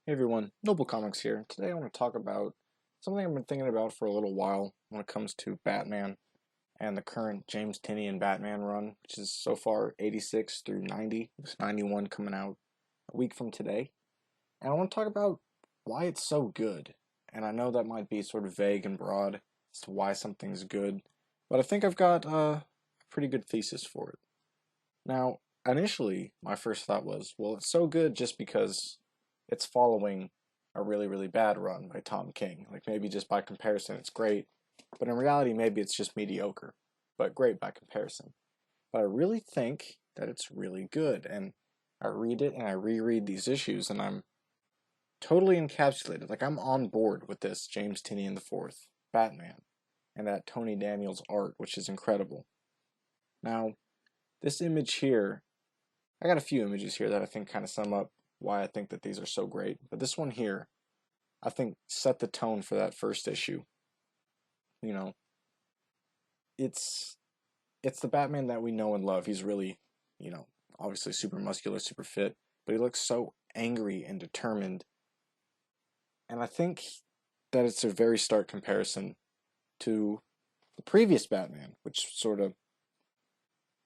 Hey everyone, Noble Comics here. Today I want to talk about something I've been thinking about for a little while when it comes to Batman and the current James Tynian Batman run, which is so far 86 through 90. There's 91 coming out a week from today. And I want to talk about why it's so good. And I know that might be sort of vague and broad as to why something's good, but I think I've got a pretty good thesis for it. Now, initially, my first thought was, well, it's so good just because it's following a really, really bad run by Tom King. Like maybe just by comparison, it's great, but in reality, maybe it's just mediocre, but great by comparison. But I really think that it's really good, and I read it and I reread these issues, and I'm totally encapsulated. Like I'm on board with this James Tynion IV Batman and that Tony Daniels art, which is incredible. Now, this image here, I got a few images here that I think kind of sum up why I think that these are so great. But this one here, I think set the tone for that first issue. You know, it's it's the Batman that we know and love. He's really, obviously super muscular, super fit, but he looks so angry and determined. And I think that it's a very stark comparison to the previous Batman, which sort of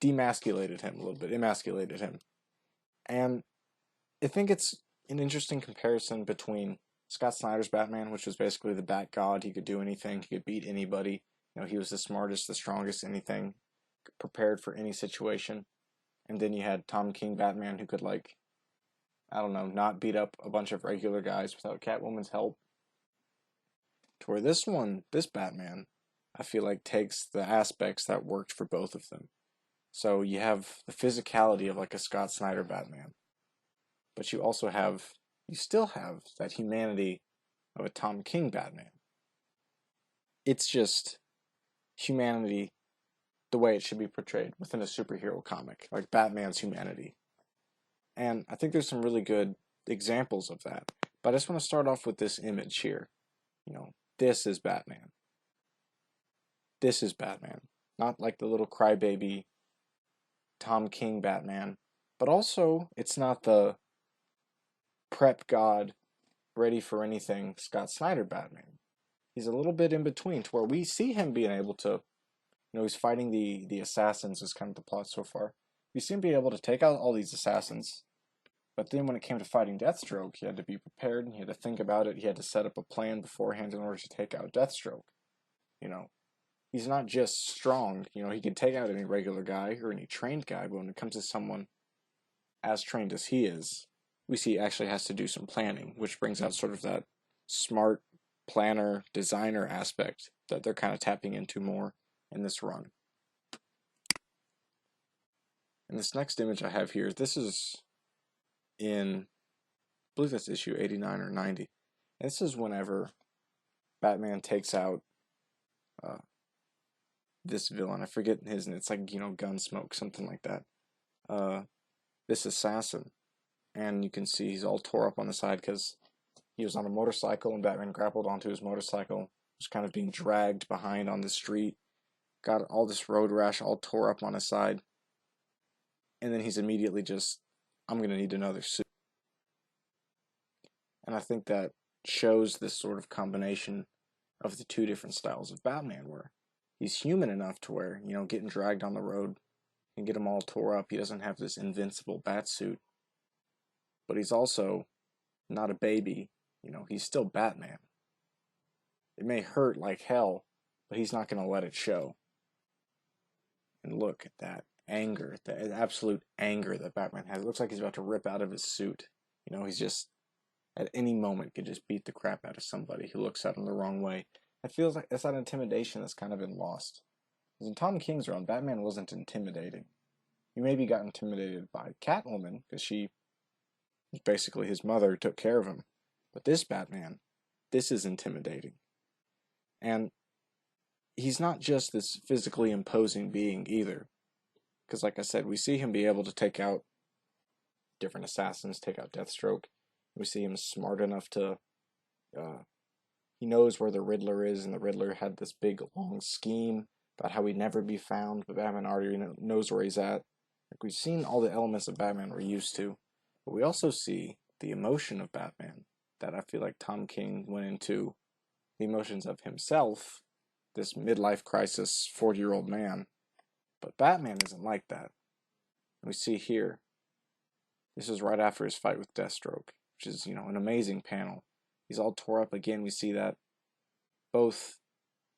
demasculated him a little bit, emasculated him. And I think it's an interesting comparison between Scott Snyder's Batman, which was basically the Bat God. He could do anything. He could beat anybody. He was the smartest, the strongest, anything, prepared for any situation. And then you had Tom King Batman, who could, like, I don't know, not beat up a bunch of regular guys without Catwoman's help. To where this Batman, I feel like takes the aspects that worked for both of them. So you have the physicality of like a Scott Snyder Batman, but you still have that humanity of a Tom King Batman. It's just humanity the way it should be portrayed within a superhero comic, like Batman's humanity. And I think there's some really good examples of that. But I just want to start off with this image here. This is Batman. This is Batman. Not like the little crybaby Tom King Batman, but also it's not the prep god ready for anything Scott Snyder Batman. He's a little bit in between to where we see him being able to, he's fighting the assassins is kind of the plot so far. We see him being able to take out all these assassins, but then when it came to fighting Deathstroke, he had to be prepared and he had to think about it. He had to set up a plan beforehand in order to take out Deathstroke. You know, he's not just strong. He could take out any regular guy or any trained guy, but when it comes to someone as trained as he is, we see he actually has to do some planning, which brings out sort of that smart planner, designer aspect that they're kind of tapping into more in this run. And this next image I have here, this is in, I believe that's issue 89 or 90. And this is whenever Batman takes out this villain. I forget his name. It's like, Gunsmoke, something like that. This assassin. And you can see he's all tore up on the side because he was on a motorcycle and Batman grappled onto his motorcycle. Was kind of being dragged behind on the street. Got all this road rash all tore up on his side. And then he's immediately just, I'm going to need another suit. And I think that shows this sort of combination of the two different styles of Batman where he's human enough to where, getting dragged on the road and get him all tore up. He doesn't have this invincible bat suit. But he's also not a baby. He's still Batman. It may hurt like hell, but he's not going to let it show. And look at that anger, the absolute anger that Batman has. It looks like he's about to rip out of his suit. He's just, at any moment, could just beat the crap out of somebody who looks at him the wrong way. It feels like that's that intimidation that's kind of been lost. Because in Tom King's run, Batman wasn't intimidating. He maybe got intimidated by Catwoman, because she was basically his mother who took care of him. But this Batman, this is intimidating. And he's not just this physically imposing being either. Because like I said, we see him be able to take out different assassins, take out Deathstroke. We see him smart enough to, he knows where the Riddler is, and the Riddler had this big long scheme about how he'd never be found, but Batman already knows where he's at. Like we've seen all the elements of Batman we're used to, but we also see the emotion of Batman. that I feel like Tom King went into the emotions of himself, this midlife crisis 40-year-old man. But Batman isn't like that. We see here, this is right after his fight with Deathstroke, which is, an amazing panel. He's all tore up again. We see that both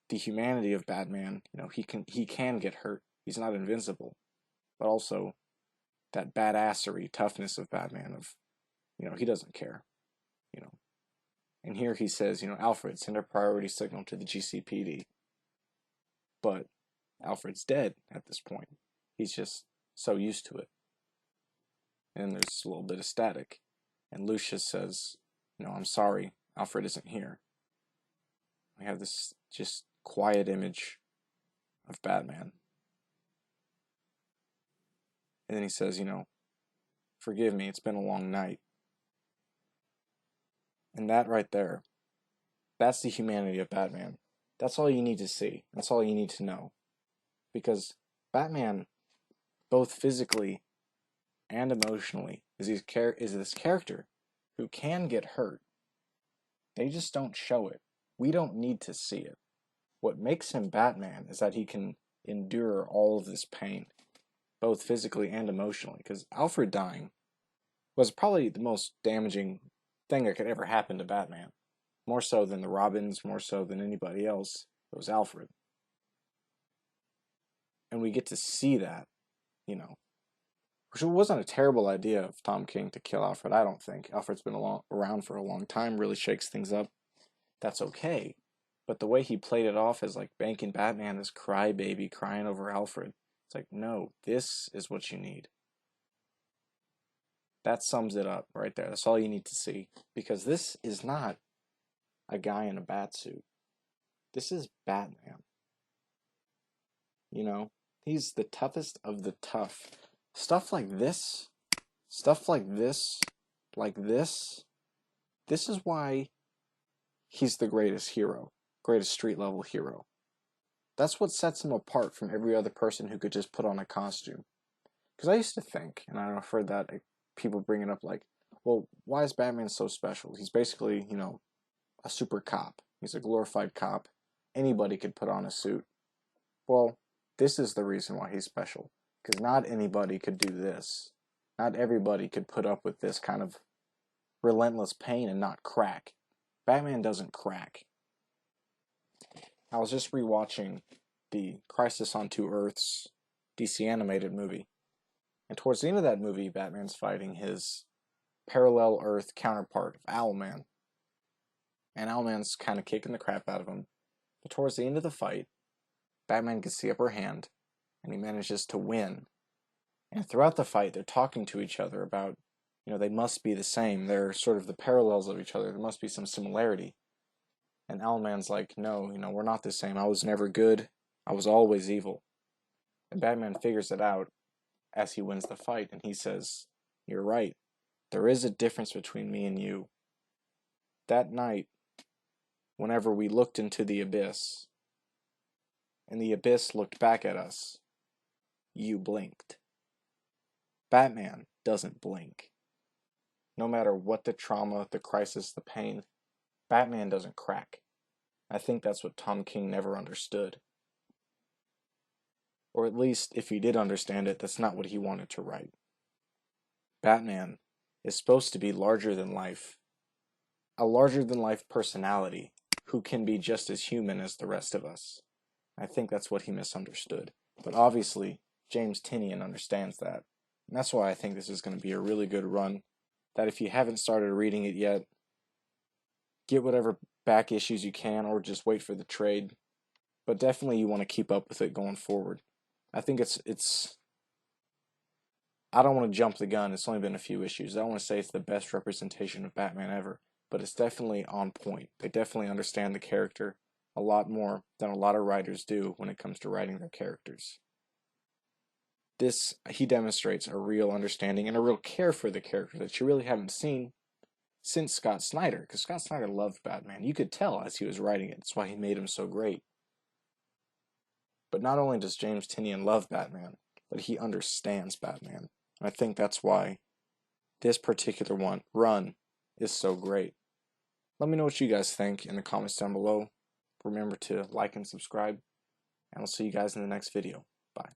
the humanity of Batman, he can get hurt. He's not invincible. But also that badassery, toughness of Batman of, he doesn't care. And here he says, Alfred, send a priority signal to the GCPD. But Alfred's dead at this point. He's just so used to it. And there's a little bit of static. And Lucius says, I'm sorry, Alfred isn't here. We have this just quiet image of Batman. And then he says, forgive me, it's been a long night. And that right there, that's the humanity of Batman. That's all you need to see. That's all you need to know. Because Batman, both physically and emotionally, is this character who can get hurt. They just don't show it. We don't need to see it. What makes him Batman is that he can endure all of this pain, both physically and emotionally. Because Alfred dying was probably the most damaging thing that could ever happen to Batman. More so than the Robins, more so than anybody else. It was Alfred. And we get to see that, which wasn't a terrible idea of Tom King to kill Alfred, I don't think. Alfred's been around for a long time, really shakes things up. That's okay. But the way he played it off as like banking Batman as crybaby, crying over Alfred, it's like, no, this is what you need. That sums it up right there. That's all you need to see. Because this is not a guy in a bat suit. This is Batman. He's the toughest of the tough. Stuff like this, this is why he's the greatest hero, greatest street level hero. That's what sets him apart from every other person who could just put on a costume. Because I used to think, and I've heard that people bring it up like, well, why is Batman so special? He's basically, a super cop. He's a glorified cop. Anybody could put on a suit. Well, this is the reason why he's special. Because not anybody could do this. Not everybody could put up with this kind of relentless pain and not crack. Batman doesn't crack. I was just rewatching the Crisis on Two Earths DC animated movie. And towards the end of that movie, Batman's fighting his parallel Earth counterpart of Owlman. And Owlman's kind of kicking the crap out of him. But towards the end of the fight, Batman gets the upper hand, and he manages to win. And throughout the fight, they're talking to each other about, they must be the same. They're sort of the parallels of each other. There must be some similarity. And Owlman's like, no, we're not the same. I was never good. I was always evil. And Batman figures it out as he wins the fight, and he says, you're right. There is a difference between me and you. That night, whenever we looked into the abyss, and the abyss looked back at us, you blinked. Batman doesn't blink. No matter what the trauma, the crisis, the pain, Batman doesn't crack. I think that's what Tom King never understood. Or at least, if he did understand it, that's not what he wanted to write. Batman is supposed to be larger than life. A larger than life personality who can be just as human as the rest of us. I think that's what he misunderstood. But obviously, James Tynion understands that. And that's why I think this is going to be a really good run. That if you haven't started reading it yet, get whatever back issues you can or just wait for the trade. But definitely you want to keep up with it going forward. I think it's I don't want to jump the gun. It's only been a few issues. I don't want to say it's the best representation of Batman ever, but it's definitely on point. They definitely understand the character a lot more than a lot of writers do when it comes to writing their characters. He demonstrates a real understanding and a real care for the character that you really haven't seen since Scott Snyder, because Scott Snyder loved Batman. You could tell as he was writing it. That's why he made him so great. But not only does James Tynion love Batman, but he understands Batman. And I think that's why this particular run is so great. Let me know what you guys think in the comments down below. Remember to like and subscribe, and I'll see you guys in the next video. Bye.